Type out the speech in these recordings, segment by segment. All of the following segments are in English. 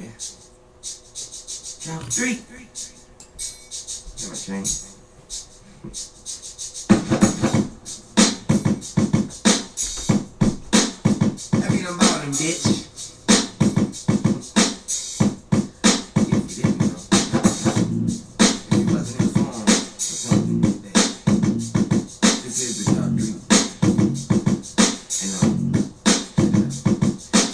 Yeah. Now, 3. Get my chain. That mean I'm about him, bitch. If you didn't know. If you wasn't informed or something today. This is the top 3.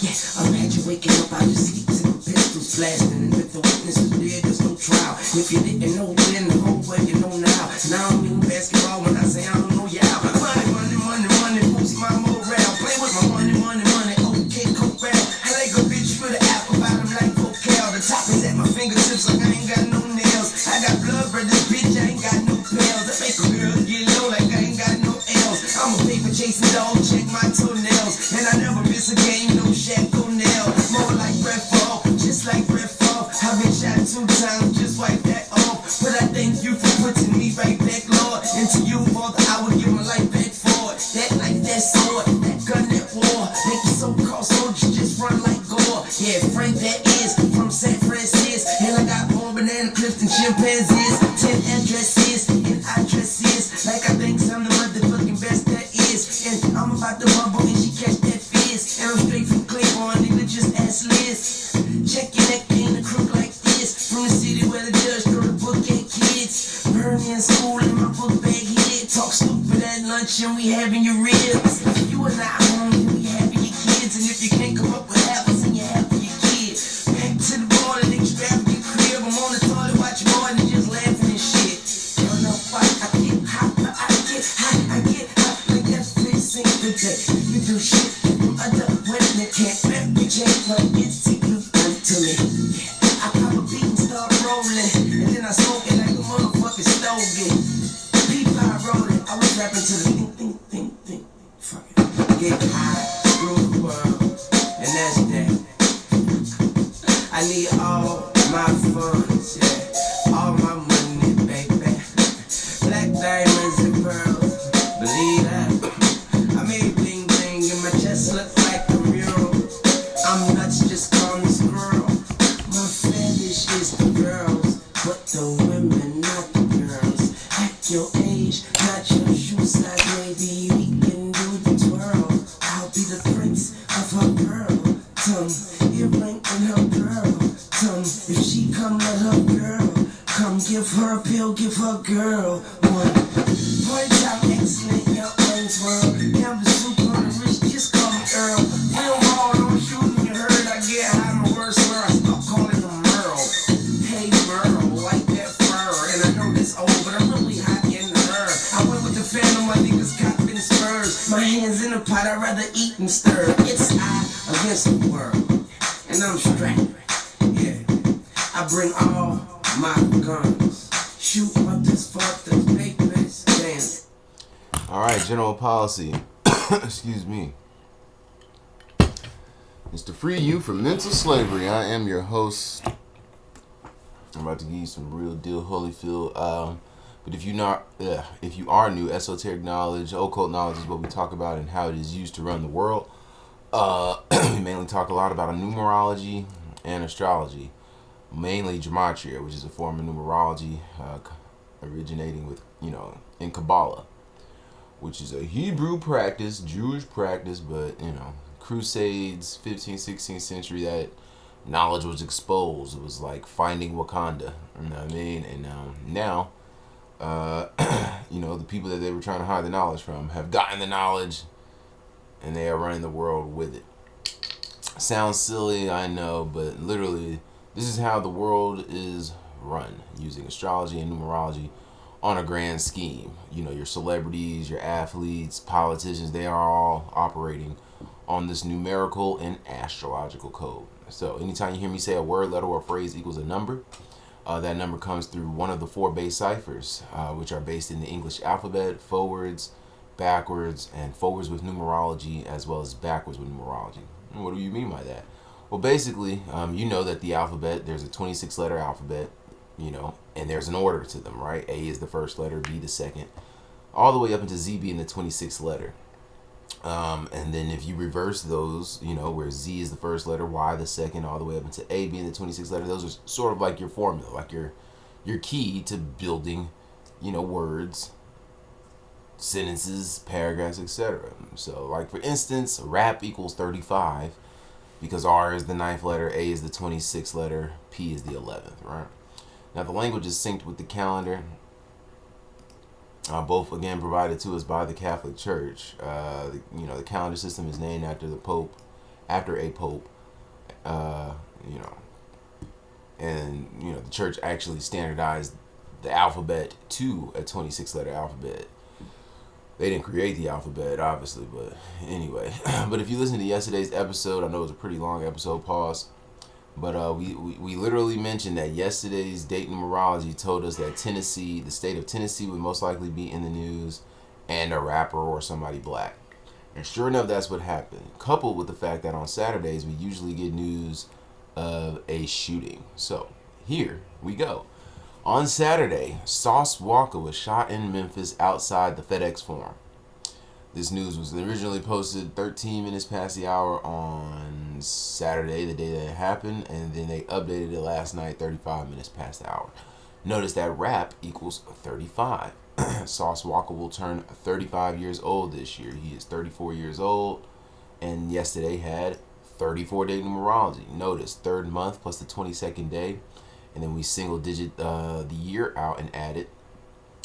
Yeah, imagine waking up out your sleep, seeing pistols blasting, and if the witnesses there, there's no trial. If you didn't know then, the whole way you know now. Now I mean basketball when I say I don't know y'all. Money, money, money, money, boost my morale. Play with my money, money, money, okay, corral. I like a bitch with an apple bottom like Vocal. The top is at my fingertips like I ain't got no nails. I got blood, but this bitch, I ain't got no pills. I make a girl get low like I ain't got no L's. I'm a paper chasing dog, check my toenails. And I never miss a game, no shack, no nail. More like Redfall, just like Redfall. I've been shot 2 times, just wipe that off. But I thank you for putting me right back, Lord. And to you, Father, I would give my life back for it. That knife, that sword, that gun, that war. Make you so-called soldiers just run like gore. Yeah, Frank, that is from San Francisco. And I got more banana clips than chimpanzees. 10 addresses and addresses. Like I think I'm the motherfucking best that is. And I'm about to bubble and she catch that fizz. And I'm straight from Claiborne, nigga, just ask Liz. Check your neck in a crook like this. From the city where the judge throw the book at kids. Burn me in school in my book bag hid. Talk stupid at lunch and we having your ribs. If you are not home, then we having your kids. And if you can't come up with half us, then you have your kids. Back to the board and extravagant crib. I'm on the toilet watching more than just laughing and shit. You know what? I get hot, I get hot like every single day. You do shit from other women that can't replicate like it's to you to me. I pop a beat and start rolling, and then I smoke it like a motherfucking stogie. People I roll it, I was rapping to the think. Fuck it. Get high, rule the world, and that's that. I need all my funds, yeah, all my money, baby. Black diamonds and pearls, believe that. I made bling bling and my chest look like a mural. I'm nuts, just call me squirrel. My fetish is the girls, but the women, not the girls. At your age, not your shoe size, maybe we can do the twirl. I'll be the prince of her pearl tongue, earring in her pearl tongue. If she come, let her girl come. Give her a pill, give her girl one. Point out excellent, your brains world. Never super on the wrist, just call me Earl. Real raw, don't shoot me, you heard. I get high, my worst word, I stop calling them Merle. Hey Merle, like that fur. And I know this old, but I'm really hot in her. I went with the phantom, my niggas copping spurs. My hands in the pot, I'd rather eat and stir. It's I against the world, and I'm strapped. Yeah, I bring all my guns. Shoot motherfuckers, papers, damn. All right, general policy. Excuse me. It's to free you from mental slavery. I am your host. I'm about to give you some real deal Holyfield. But if you are new, esoteric knowledge, occult knowledge is what we talk about and how it is used to run the world. We mainly talk a lot about numerology and astrology, mainly gematria, which is a form of numerology originating with, in Kabbalah, which is a Hebrew practice, Jewish practice, but, Crusades, 15th, 16th century, that knowledge was exposed. It was like finding Wakanda, you know what I mean? And now, the people that they were trying to hide the knowledge from have gotten the knowledge, and they are running the world with it. Sounds silly, I know, but literally, this is how the world is run, using astrology and numerology on a grand scheme. Your celebrities, your athletes, politicians, they are all operating on this numerical and astrological code. So anytime you hear me say a word, letter, or phrase equals a number, that number comes through one of the 4 base ciphers, which are based in the English alphabet: forwards, backwards, and forwards with numerology, as well as backwards with numerology. And what do you mean by that? Well, basically, you know that the alphabet, there's a 26-letter alphabet, and there's an order to them, right? A is the first letter, B the second, all the way up into Z being the 26th letter. And then if you reverse those, where Z is the first letter, Y the second, all the way up into A being the 26th letter, those are sort of like your formula, like your key to building, words, sentences, paragraphs, etc. So, like for instance, rap equals 35 because R is the ninth letter, A is the 26th letter, P is the 11th, right? Now, the language is synced with the calendar. Both again provided to us by the Catholic Church. The calendar system is named after a pope. Uh, you know, and the church actually standardized the alphabet to a 26-letter alphabet. They didn't create the alphabet, obviously, but anyway. But if you listen to yesterday's episode, I know it was a pretty long episode. Pause. But we literally mentioned that yesterday's date numerology told us that Tennessee, the state of Tennessee, would most likely be in the news, and a rapper or somebody black. And sure enough, that's what happened. Coupled with the fact that on Saturdays we usually get news of a shooting. So here we go. On Saturday, Sauce Walker was shot in Memphis outside the FedEx Forum. This news was originally posted 13 minutes past the hour on Saturday, the day that it happened, and then they updated it last night, 35 minutes past the hour. Notice that rap equals 35. Sauce Walker will turn 35 years old this year. He is 34 years old, and yesterday had 34-day numerology. Notice, third month plus the 22nd day, and then we single digit the year out and add it.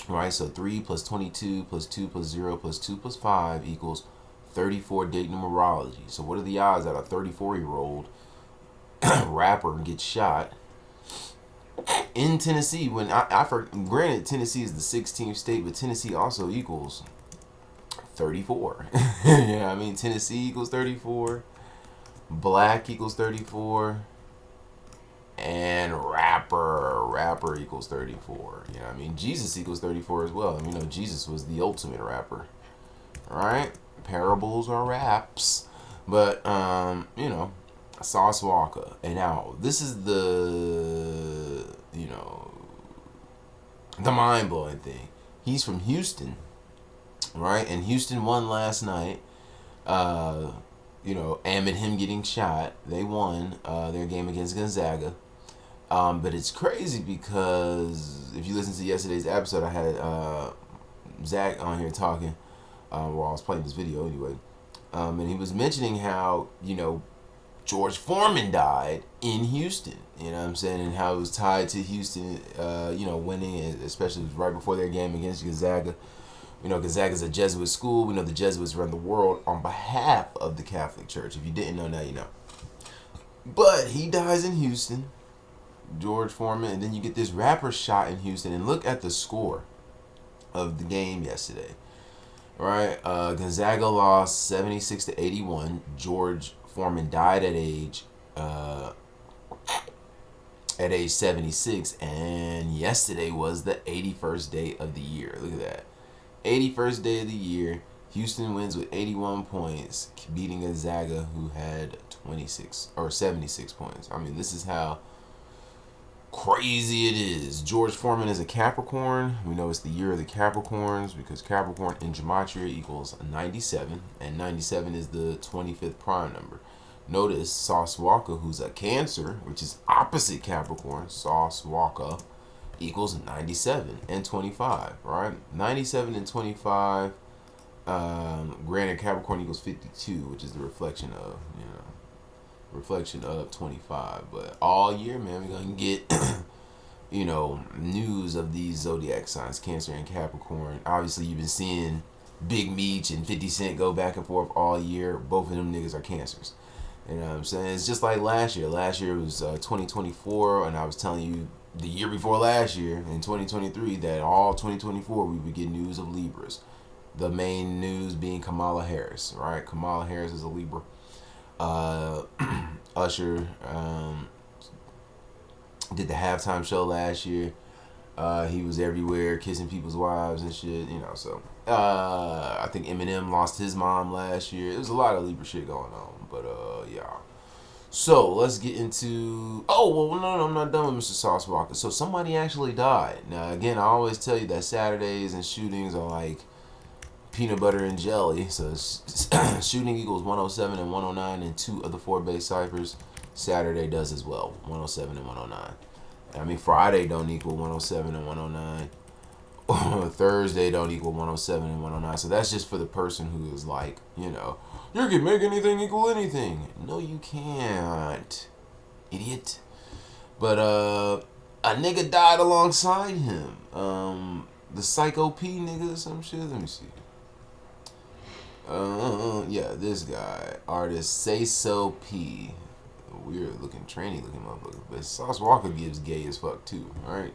Right, so 3 plus 22 plus 2 plus 0 plus 2 plus 5 equals 34 date numerology. So what are the odds that a 34-year-old rapper gets shot in Tennessee when granted Tennessee is the 16th state, but Tennessee also equals 34. I mean, Tennessee equals 34, black equals 34, and rapper equals 34. I mean, Jesus equals 34 as well. And we know Jesus was the ultimate rapper. Alright? Parables are raps. But, Sauce Walker. And now, this is the mind-blowing thing. He's from Houston. Right? And Houston won last night. Amid him getting shot, they won their game against Gonzaga. But it's crazy because if you listen to yesterday's episode, I had Zach on here talking while I was playing this video anyway. And he was mentioning how, George Foreman died in Houston. You know what I'm saying? And how it was tied to Houston, winning, especially right before their game against Gonzaga. Gonzaga's a Jesuit school. We know the Jesuits run the world on behalf of the Catholic Church. If you didn't know, now you know. But he dies in Houston, George Foreman, and then you get this rapper shot in Houston. And look at the score of the game yesterday. Right? Gonzaga lost 76-81. George Foreman died at age 76, and yesterday was the 81st day of the year. Look at that. 81st day of the year. Houston wins with 81 points, beating Gonzaga, who had 76 points. I mean, this is how crazy it is. George Foreman is a Capricorn. We know it's the year of the Capricorns because Capricorn in gematria equals 97, and 97 is the 25th prime number. Notice Sauce Walker, who's a Cancer, which is opposite Capricorn. Sauce Walker equals 97 and 25, right? 97 and 25. Granted, Capricorn equals 52, which is the reflection of 25. But all year, man, we're gonna get news of these zodiac signs, Cancer and Capricorn. Obviously, you've been seeing Big Meech and 50 Cent go back and forth all year. Both of them niggas are Cancers. You know what I'm saying? It's just like last year. Last year was 2024, and I was telling you the year before last year, in 2023, that all 2024 we would get news of Libras. The main news being Kamala Harris, right? Kamala Harris is a Libra. Usher did the halftime show last year. He was everywhere kissing people's wives and shit, so. I think Eminem lost his mom last year. There's a lot of Libra shit going on. But, yeah. So, let's get into... Oh, well, no, I'm not done with Mr. Sauce Walker. So, somebody actually died. Now, again, I always tell you that Saturdays and shootings are like peanut butter and jelly. So shooting equals 107 and 109 in 2 of the 4 base ciphers. Saturday does as well, 107 and 109. I mean, Friday don't equal 107 and 109. Thursday don't equal 107 and 109. So that's just for the person who is like, you can make anything equal anything. No, you can't, idiot. But a nigga died alongside him. The Psycho P nigga or some shit. Let me see. Yeah, this guy, artist Say So P. Weird looking, tranny looking motherfucker. But Sauce Walker gives gay as fuck too. All right,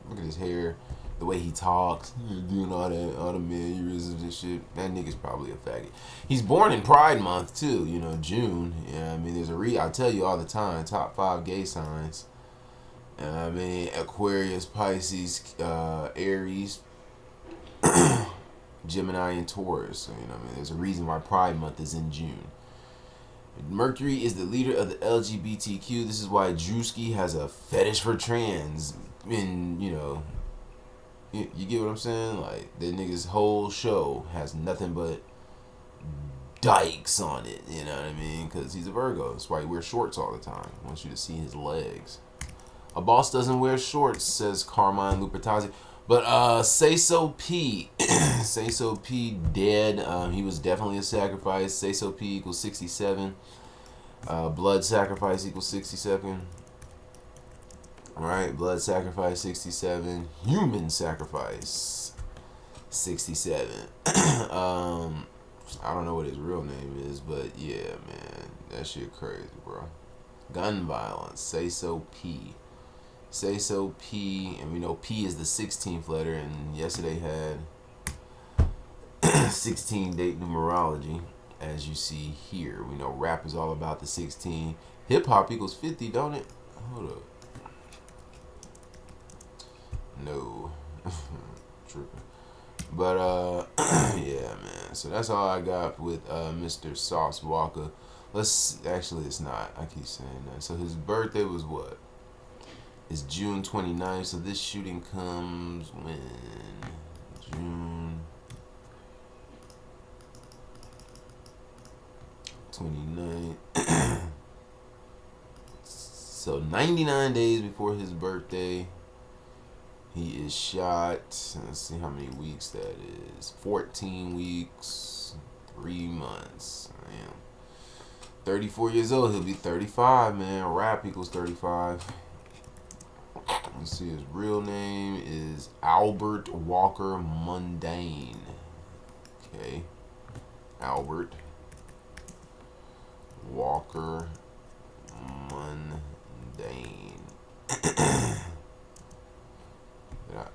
look at his hair, the way he talks, doing all the mannerisms and shit. That nigga's probably a faggot. He's born in Pride Month too. June. Yeah, I mean, there's I tell you all the time, top 5 gay signs. I mean, Aquarius, Pisces, Aries, Gemini, and Taurus. So, there's a reason why Pride Month is in June. Mercury is the leader of the LGBTQ. This is why Drewski has a fetish for trans. And, you get what I'm saying? Like, that nigga's whole show has nothing but dykes on it. You know what I mean? Because he's a Virgo. That's why he wears shorts all the time. I want you to see his legs. A boss doesn't wear shorts, says Carmine Lupertazzi. But Say So P. Say So P dead. He was definitely a sacrifice. Say So P equals 67. Blood sacrifice equals 67. Alright, blood sacrifice 67. Human sacrifice 67. I don't know what his real name is, but yeah, man. That shit crazy, bro. Gun violence. Say So P. Say So P, and we know P is the 16th letter, and yesterday had 16 date numerology, as you see here. We know rap is all about the 16. Hip hop equals 50, don't it? Hold up. No. Tripping. But yeah, man. So that's all I got with Mr. Sauce Walker. It's not. I keep saying that. So his birthday was what? It's June 29th, so this shooting comes when? June 29th. So 99 days before his birthday, he is shot. Let's see how many weeks that is. 14 weeks, 3 months. Damn. 34 years old, he'll be 35, man. Rap equals 35. Let's see, his real name is Albert Walker Mundane. Okay. Albert Walker Mundane.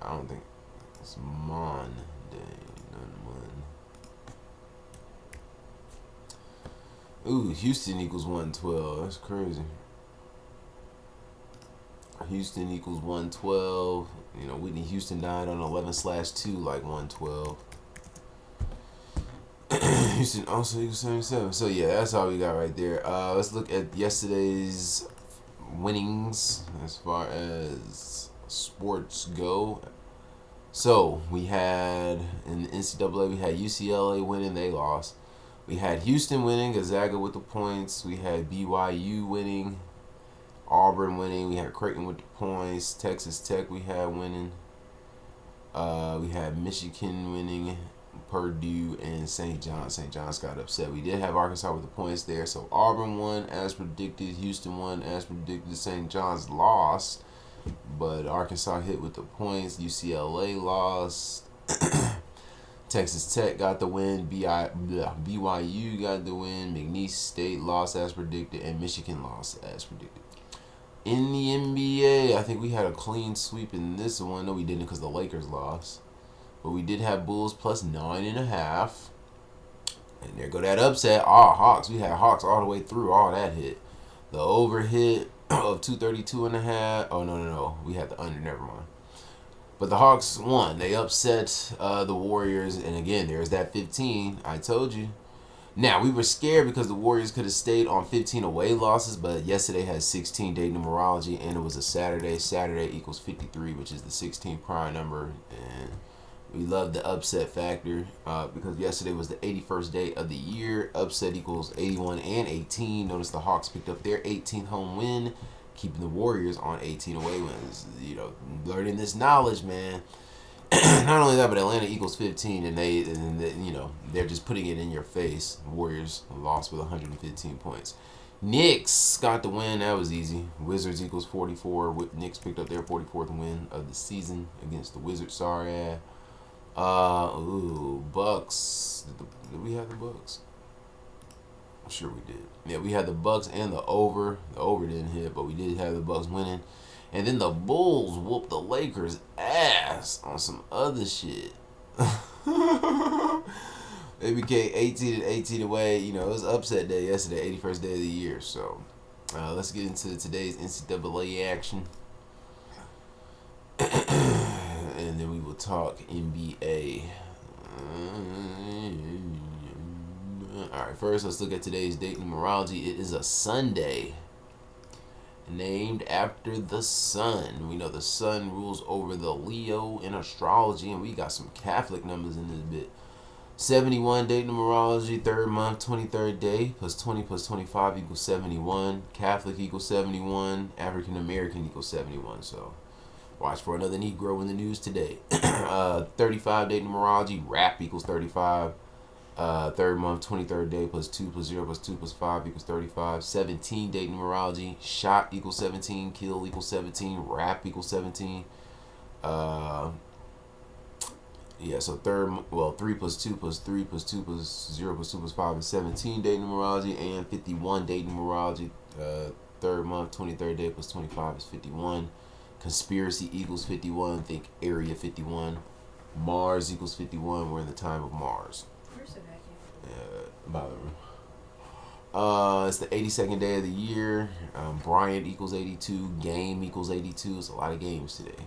I don't think it's Mundane, not Mun. Ooh, Houston equals 112. That's crazy. Houston equals 112. Whitney Houston died on 11/2, like 112. Houston also equals 77. So yeah, that's all we got right there. Let's look at yesterday's winnings as far as sports go. So we had in the NCAA, we had UCLA winning, they lost. We had Houston winning, Gonzaga with the points. We had BYU winning, Auburn winning. We had Creighton with the points. Texas Tech we had winning. We had Michigan winning, Purdue, and St. John's. St. John's got upset. We did have Arkansas with the points there. So Auburn won as predicted. Houston won as predicted. St. John's lost, but Arkansas hit with the points. UCLA lost. Texas Tech got the win. BYU got the win. McNeese State lost as predicted, and Michigan lost as predicted. In the NBA, I think we had a clean sweep in this one. No, we didn't because the Lakers lost. But we did have Bulls plus 9.5. And there go that upset. Hawks. We had Hawks all the way through. All that hit. The over hit of 232.5. Oh, no. We had the under. Never mind. But the Hawks won. They upset the Warriors. And again, there's that 15. I told you. Now, we were scared because the Warriors could have stayed on 15 away losses, but yesterday had 16 day numerology, and it was a Saturday. Saturday equals 53, which is the 16th prime number, and We love the upset factor because yesterday was the 81st day of the year. Upset equals 81 and 18. Notice the Hawks picked up their 18th home win, keeping the Warriors on 18 away wins. You know, learning this knowledge, man. Not only that, but Atlanta equals 15, and they're just putting it in your face. Warriors lost with 115 points. Knicks got the win. That was easy. Wizards equals 44. Knicks picked up their 44th win of the season against the Wizards. Sorry. Bucks. Did we have the Bucks? I'm sure we did. Yeah, we had the Bucks and the over. The over didn't hit, but we did have the Bucks winning. And then the Bulls whooped the Lakers' ass on some other shit. They became 18 and 18 away. You know, it was upset day yesterday, 81st day of the year. So, let's get into today's NCAA action. And then we will talk NBA. Alright, first let's look at today's date numerology. It is a Sunday, named after the sun. We know the sun rules over the Leo in astrology, and we got some Catholic numbers in this bit. 71 date numerology, 3rd month, 23rd day, plus 20 plus 25 equals 71. Catholic equals 71. African American equals 71. So watch for another Negro in the news today. 35 date numerology, rap equals 35. 3rd month, 23rd day, plus 2 plus 0 plus 2 plus 5 equals 35. 17 date numerology, shot equals 17, kill equals 17, rap equals 17. So 3 plus 2 plus 3 plus 2 plus 0 plus 2 plus 5 is 17 date numerology, and 51 date numerology. 3rd month, 23rd day plus 25 is 51. Conspiracy equals 51. Think Area 51. Mars equals 51. We're in the time of Mars. Where's the vacuum? By the room. It's the 82nd day of the year. Bryant equals 82. Game equals 82. It's a lot of games today.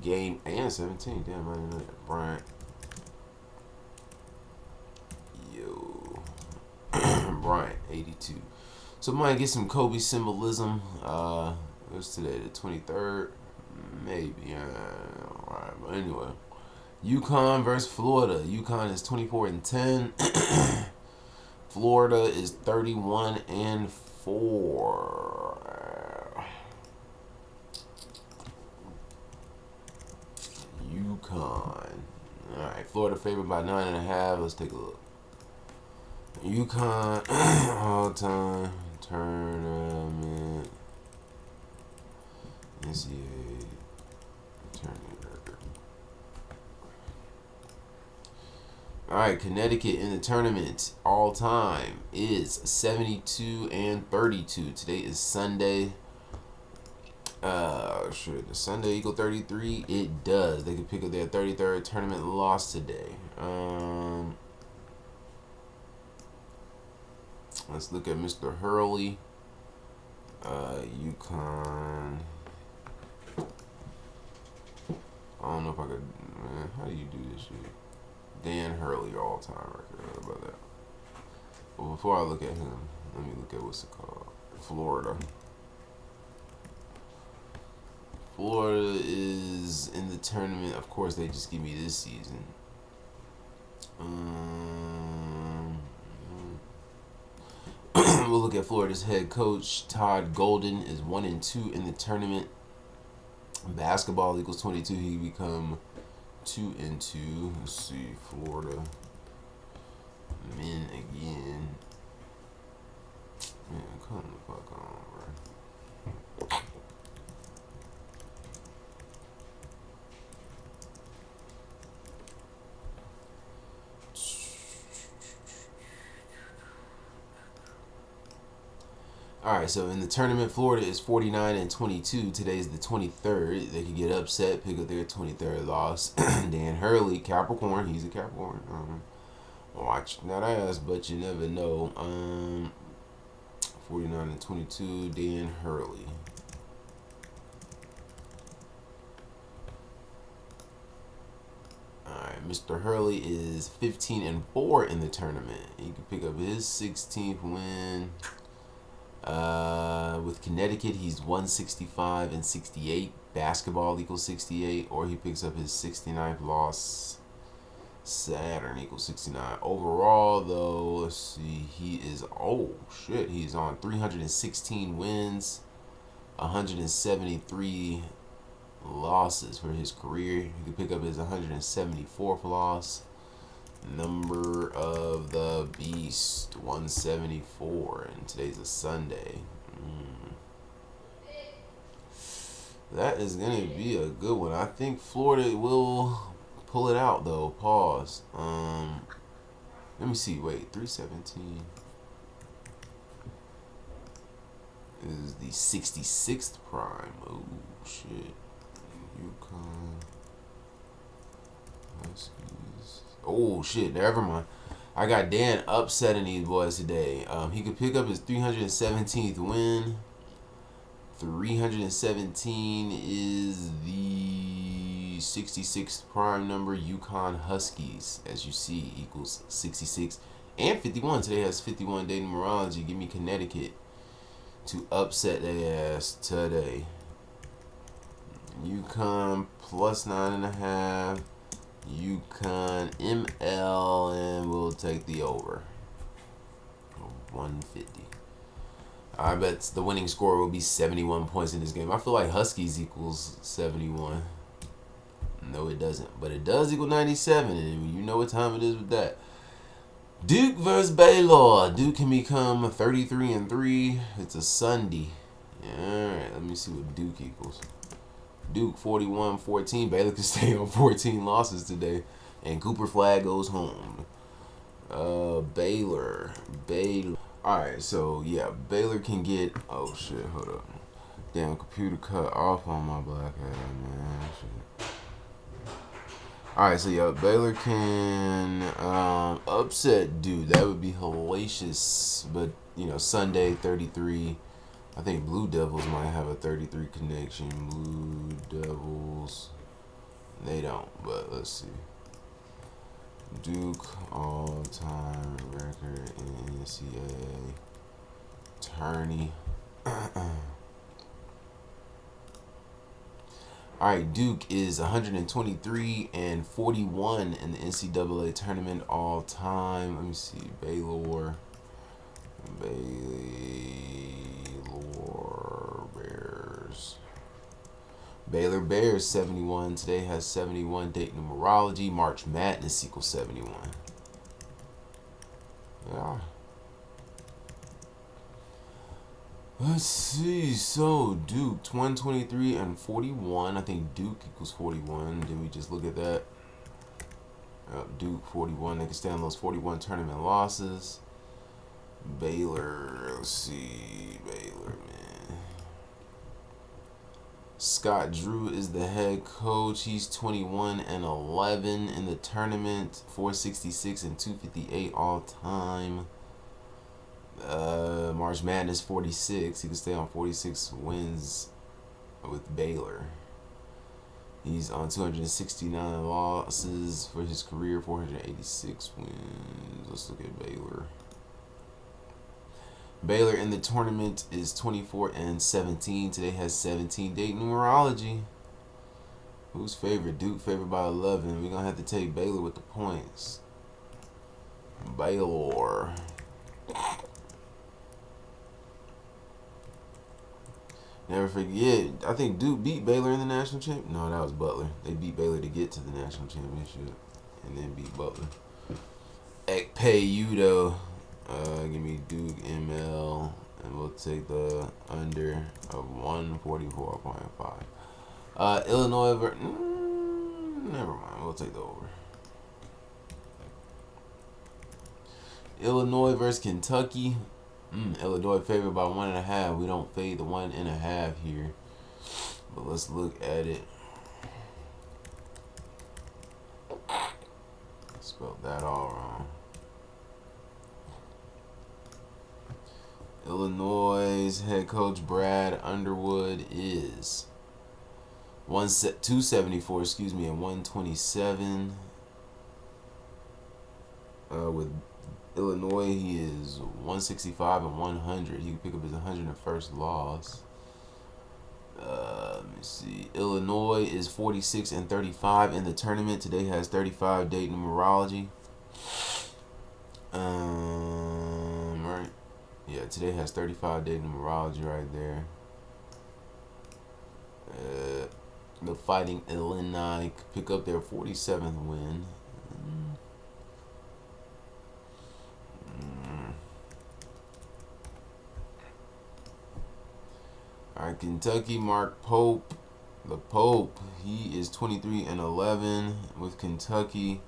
Game and 17. Damn, I didn't know that. Bryant. Yo. Bryant, 82. So I might get some Kobe symbolism. What's today? The 23rd? Maybe. Alright, but anyway. UConn versus Florida. UConn is 24 and 10. Florida is 31 and 4. UConn. Alright, Florida favored by 9.5. Let's take a look. UConn all-time tournament. NCAA tournament record. Alright, Connecticut in the tournament all time is 72 and 32. Today is Sunday. Does Sunday equal 33? It does. They could pick up their 33rd tournament loss today. Let's look at Mr. Hurley. UConn. I don't know if I could. Man, how do you do this shit? Dan Hurley all-time record. How about that? But before I look at him, let me look at what's it called. Florida. Florida is in the tournament. Of course, they just give me this season. We'll look at Florida's head coach. Todd Golden is 1 and 2 in the tournament. Basketball equals 22. He become 2 and 2. Let's see, Florida men again. Man, come the fuck on, bro. Alright, so in the tournament, Florida is 49 and 22. Today's the 23rd. They could get upset, pick up their 23rd loss. Dan Hurley, Capricorn. He's a Capricorn. Watch that ass, but you never know. 49 and 22, Dan Hurley. Alright, Mr. Hurley is 15 and 4 in the tournament. He can pick up his 16th win. With Connecticut, he's 165 and 68. Basketball equals 68, or he picks up his 69th loss. Saturn equals 69. Overall, though, let's see, he is, oh shit, he's on 316 wins, 173 losses for his career. He could pick up his 174th loss. Number of the beast, 174, and today's a Sunday. That is gonna be a good one. I think Florida will pull it out though. Pause. Let me see. Wait, 317 is the 66th prime. Oh shit. UConn. Huskies. Oh shit. Never mind. I got Dan upsetting these boys today. He could pick up his 317th win. 317 is the 66th prime number. UConn Huskies, as you see, equals 66 and 51. Today has 51 day numerology. Give me Connecticut to upset their ass today. UConn plus 9.5. UConn ML, and we'll take the over. 150. I bet the winning score will be 71 points in this game. I feel like Huskies equals 71. No, it doesn't. But it does equal 97, and you know what time it is with that. Duke versus Baylor. Duke can become 33-3. It's a Sunday. Alright, let me see what Duke equals. Duke 41-14. Baylor can stay on 14 losses today. And Cooper Flag goes home. Baylor. Alright, so yeah, Baylor can get, oh shit, hold up. Damn, computer cut off on my black head, man. Shit. Alright, so yeah, Baylor can upset Duke. That would be hellacious. But, you know, Sunday 33. I think Blue Devils might have a 33 connection. Blue Devils, they don't, but let's see. Duke all-time record in NCAA tourney. Alright, Duke is 123-41 in the NCAA tournament all time. Let me see. Baylor Bears. Baylor Bears 71. Today has 71 date numerology. March Madness equals 71. Yeah. Let's see. So Duke 123-41. I think Duke equals 41. Did we just look at that? Duke 41. They can stay on those 41 tournament losses. Baylor. Let's see. Baylor, man. Scott Drew is the head coach. He's 21-11 in the tournament, 466 and 258 all time. March Madness 46. He can stay on 46 wins with Baylor. He's on 269 losses for his career, 486 wins. Let's look at Baylor. Baylor in the tournament is 24-17. Today has 17 date numerology. Who's favored? Duke favored by 11. We're going to have to take Baylor with the points. Baylor. Never forget, I think Duke beat Baylor in the national championship. No, that was Butler. They beat Baylor to get to the national championship and then beat Butler. Ekpe Udo. Give me Duke ML, and we'll take the under of 144.5. Illinois never mind. We'll take the over. Illinois versus Kentucky. Illinois favored by 1.5. We don't fade the 1.5 here, but let's look at it. Spelled that all wrong. Illinois' head coach Brad Underwood is 274, and 127. With Illinois, he is 165 and 100. He can pick up his 101st loss. Let me see. Illinois is 46 and 35 in the tournament. Today has 35 date numerology. Right. Yeah, today has 35 date numerology right there. The Fighting Illini pick up their 47th win. All right, Kentucky, Mark Pope. The Pope, he is 23 and 11 with Kentucky.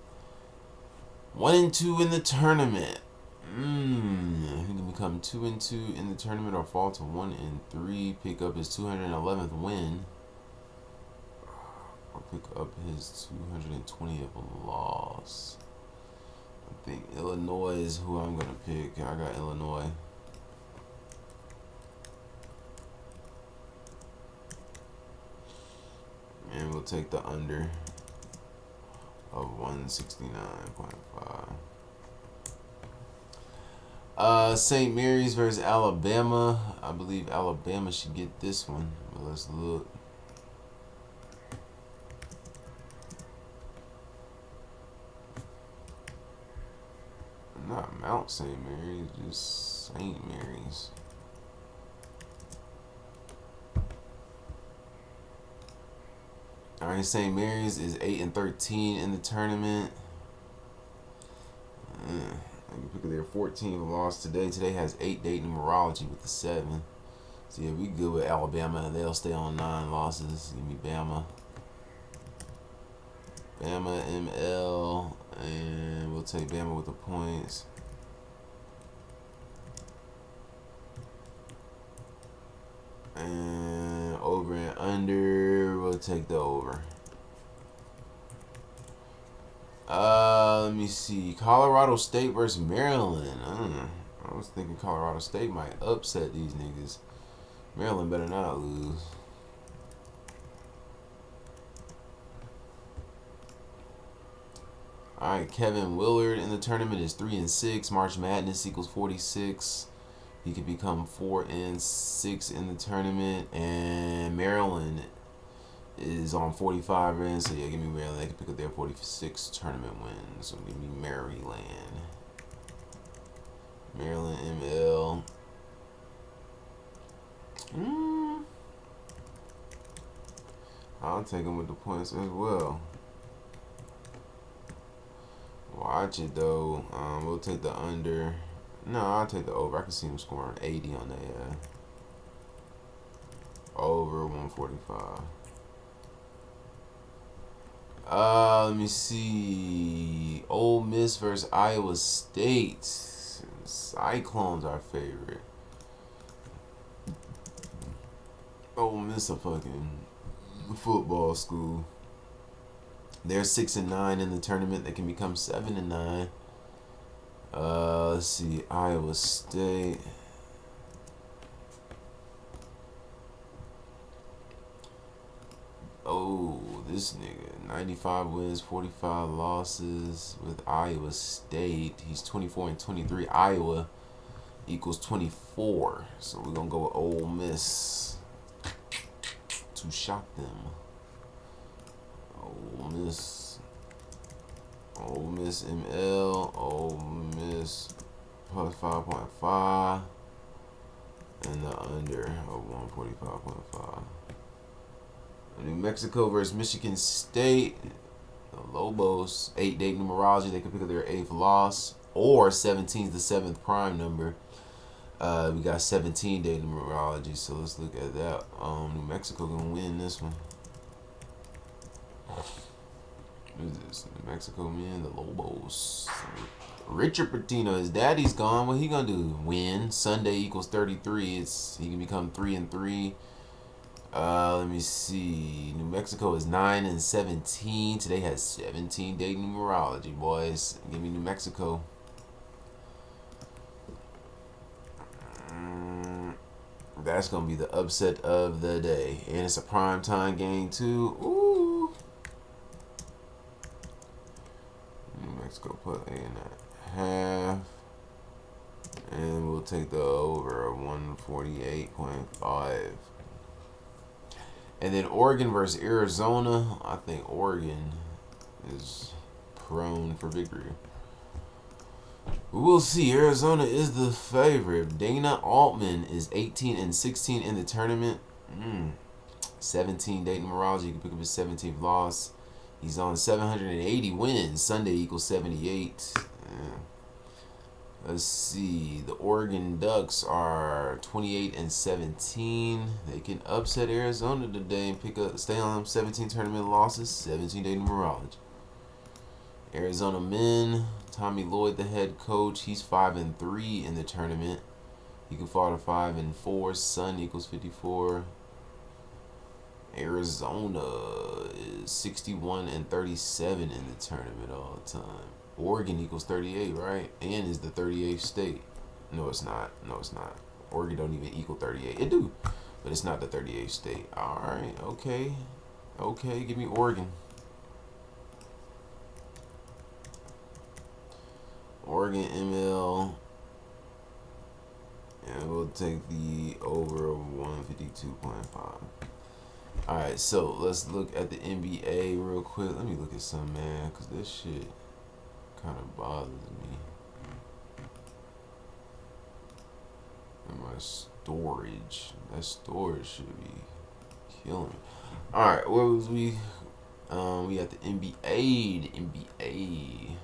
1 and 2 in the tournament. He can become 2 and 2 in the tournament or fall to 1 and 3. Pick up his 211th win. Or pick up his 220th loss. I think Illinois is who I'm gonna pick. I got Illinois. And we'll take the under of 169.5. St. Mary's versus Alabama. I believe Alabama should get this one. But let's look. Not Mount St. Mary's, just St. Mary's. All right, St. Mary's is 8 and 13 in the tournament. I can pick up their 14th loss today. Today has 8 date numerology with the 7. So yeah, we good with Alabama. They'll stay on 9 losses. Give me Bama. Bama ML, and we'll take Bama with the points. And over and under, we'll take the over. Let me see. Colorado State versus Maryland. I was thinking Colorado State might upset these niggas. Maryland better not lose. All right, Kevin Willard in the tournament is 3 and 6. March Madness equals 46. He could become 4 and 6 in the tournament. And Maryland is on 45 wins. So yeah, give me Maryland. They can pick up their 46 tournament wins. So give me Maryland. Maryland ML. I'll take them with the points as well. Watch it though. We'll take the under. No, I'll take the over. I can see him scoring 80 on that. Over 145. Let me see. Ole Miss versus Iowa State. Cyclones are favorite. Ole Miss a fucking football school. They're 6 and 9 in the tournament. They can become 7 and 9. Let's see. Iowa State. Oh, this nigga. 95 wins, 45 losses with Iowa State. He's 24 and 23. Iowa equals 24. So we're going to go with Ole Miss to shock them. Ole Miss ML, Ole Miss plus 5.5, and the under of 145.5. New Mexico versus Michigan State. The Lobos, 8 date numerology. They could pick up their 8th loss, or 17 is the 7th prime number. We got 17 date numerology, so let's look at that. New Mexico gonna win this one. What is this? New Mexico, man. The Lobos. Richard Pitino, his daddy's gone. What he gonna do? Win. Sunday equals 33. He can become 3 and 3. Let me see. New Mexico is 9 and 17. Today has 17 day numerology, boys. Give me New Mexico. That's gonna be the upset of the day, and it's a primetime game too. Ooh. New Mexico plus 8.5. over 148.5. And then Oregon versus Arizona. I think Oregon is prone for victory. We'll see. Arizona is the favorite. Dana Altman is 18-16 in the tournament. 17 Dayton Morales. He can pick up his 17th loss. He's on 780 wins. Sunday equals 78. Let's see. The Oregon Ducks are 28-17. They can upset Arizona today and stay on 17 tournament losses. 17 Dayton Morales. Arizona men. Tommy Lloyd, the head coach. He's 5-3 in the tournament. He can fall to 5-4. Sun equals 54. Arizona is 61-37 in the tournament all the time. Oregon equals 38, right? And is the 38th state. No, it's not. No, it's not. Oregon don't even equal 38. It do, but it's not the 38th state. All right, okay. Okay, give me Oregon. Oregon ML. And we'll take the over of 152.5. Alright, so let's look at the NBA real quick. Let me look at some, man, because this shit kind of bothers me. And my storage. That storage should be killing me. Alright, where was we? We got the NBA. The NBA.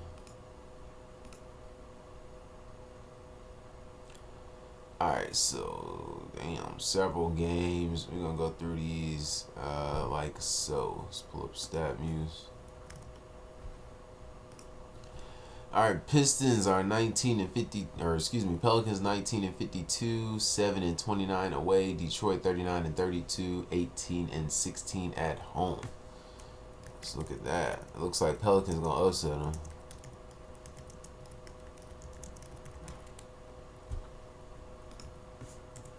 Alright, so damn, several games. We're gonna go through these like so. Let's pull up stat muse. Alright, Pistons are 19-50, Pelicans 19-52, 7-29 away. Detroit 39-32, 18-16 at home. Let's look at that. It looks like Pelicans gonna upset them.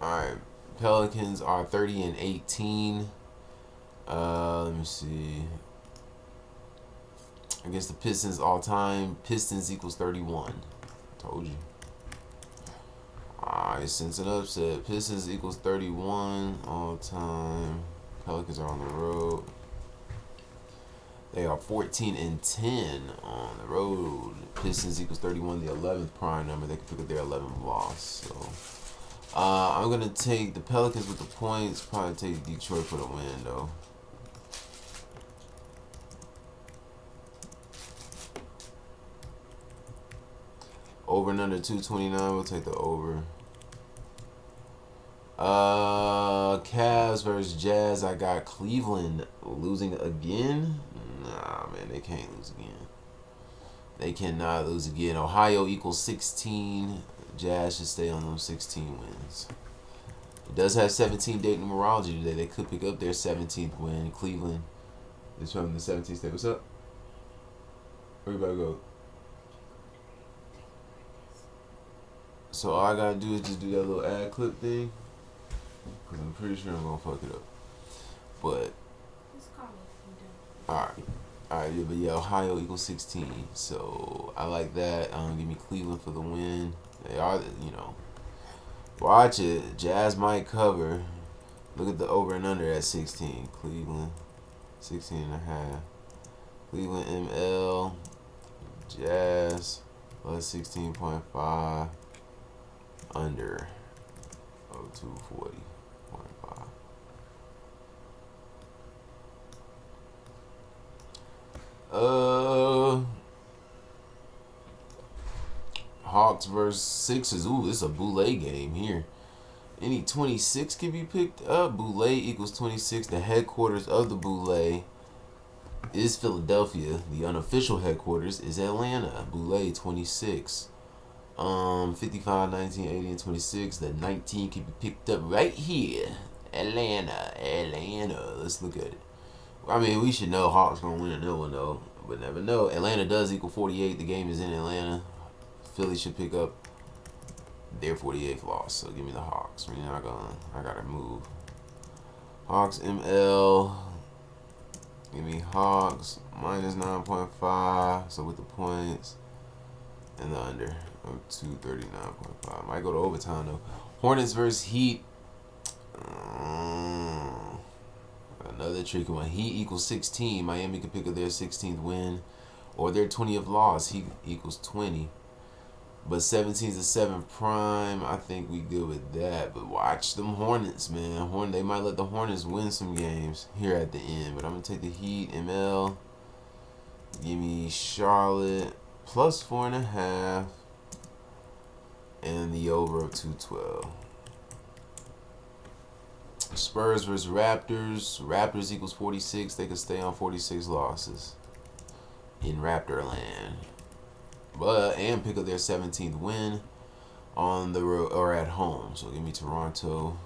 Alright, Pelicans are 30-18. Let me see. Against the Pistons all time, Pistons equals 31. Told you. Alright, since an upset, Pistons equals 31 all time. Pelicans are on the road. They are 14-10 on the road. Pistons equals 31, the 11th prime number. They can pick up their 11th loss. So. I'm going to take the Pelicans with the points. Probably take Detroit for the win, though. Over and under 229. We'll take the over. Cavs versus Jazz. I got Cleveland losing again. Nah, man, they can't lose again. They cannot lose again. Ohio equals 16. Jazz should stay on those 16 wins. It does have 17 Dayton numerology today. They could pick up their 17th win. Cleveland is from the 17th state. What's up? Where you about to go? So all I gotta do is just do that little ad clip thing. Because I'm pretty sure I'm gonna fuck it up. But alright. Alright, yeah, but yeah, Ohio equals 16. So I like that. Give me Cleveland for the win. They are, you know. Watch it. Jazz might cover. Look at the over and under at 16. Cleveland, 16.5. Cleveland ML. Jazz plus 16.5. Under of 240.5. Hawks versus Sixers. Ooh, this is a Boule game here. Any 26 can be picked up. Boule equals 26. The headquarters of the Boule is Philadelphia. The unofficial headquarters is Atlanta. Boule 26. 55, 19, 80, and 26. The 19 can be picked up right here. Atlanta. Let's look at it. I mean, we should know Hawks gonna win another one though, but never know. Atlanta does equal 48. The game is in Atlanta. Philly should pick up their 48th loss. So give me the Hawks. We're not gonna. I gotta move. Hawks ML. Give me Hawks minus 9.5. So with the points and the under of 239.5. Might go to overtime though. Hornets versus Heat. Another tricky one. Heat equals 16. Miami could pick up their 16th win or their 20th loss. Heat equals 20. But 17 is the 7th prime. I think we good with that. But watch them Hornets, man. They might let the Hornets win some games here at the end. But I'm going to take the Heat, ML. Give me Charlotte plus 4.5. And the over of 212. Spurs versus Raptors. Raptors equals 46. They could stay on 46 losses in Raptor land. And pick up their 17th win on the road or at home. So give me Toronto.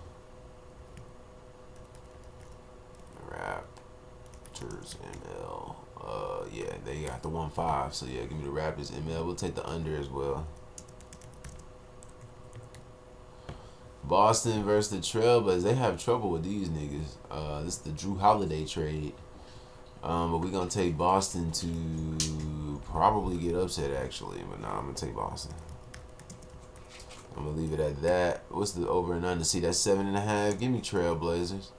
Raptors ML. Yeah, they got the 1-5. So yeah, give me the Raptors ML. We'll take the under as well. Boston versus the Trailblazers. They have trouble with these niggas. This is the Drew Holiday trade. But we're going to take Boston to probably get upset, actually. But nah, I'm going to take Boston. I'm going to leave it at that. What's the over and under? See, that's 7.5. Give me Trailblazers.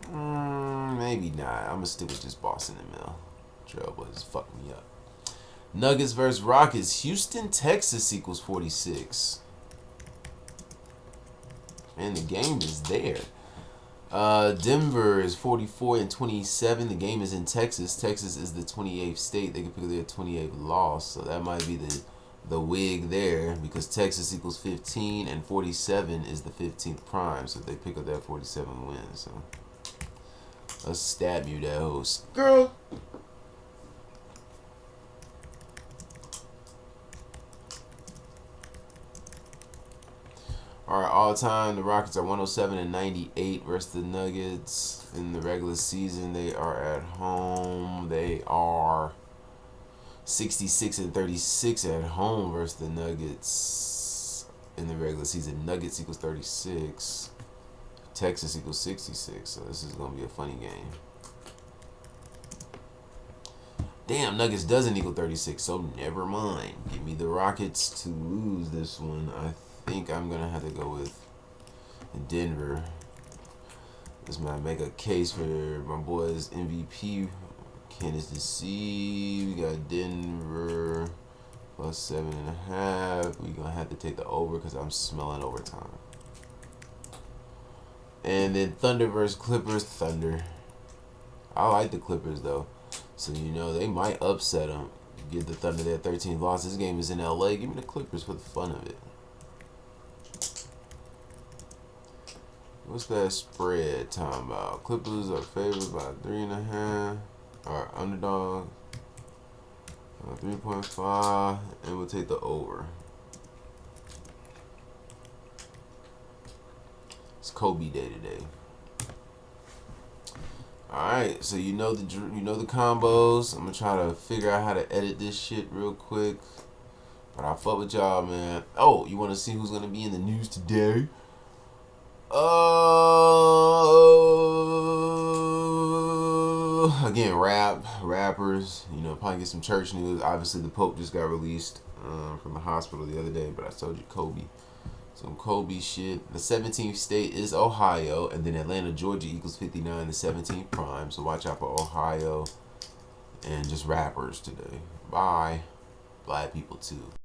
Maybe not. I'm going to stick with just Boston and Mill. Trailblazers fuck me up. Nuggets versus Rockets. Houston, Texas equals 46. And the game is there. Denver is 44 and 27. The game is in Texas. Texas is the 28th state. They could pick their 28th loss. So that might be the wig there because Texas equals 15 and 47 is the 15th prime. So they pick up that 47 win. So let's stab you that host. Girl. Alright, all time the Rockets are 107 and 98 versus the Nuggets. In the regular season, they are at home. They are 66 and 36 at home versus the Nuggets. In the regular season, Nuggets equals 36. Texas equals 66. So this is gonna be a funny game. Damn, Nuggets doesn't equal 36, so never mind. Give me the Rockets to lose this one. I think I'm gonna have to go with Denver. This might make a case for my boys MVP. Candace to see. We got Denver plus 7.5. We're gonna have to take the over because I'm smelling overtime. And then Thunder versus Clippers. Thunder. I like the Clippers though, so you know they might upset them. Give the Thunder their 13th loss. This game is in LA. Give me the Clippers for the fun of it. What's that spread talking about? Clippers are favored by 3.5. Or underdog. 3.5. And we'll take the over. It's Kobe Day today. Alright, so you know the combos. I'm gonna try to figure out how to edit this shit real quick. But I fuck with y'all, man. Oh, you wanna see who's gonna be in the news today? Again, rappers, you know, probably get some church news. Obviously, the Pope just got released from the hospital the other day, but I told you Kobe. Some Kobe shit. The 17th state is Ohio, and then Atlanta, Georgia equals 59, the 17th prime. So watch out for Ohio and just rappers today. Bye. Black people too.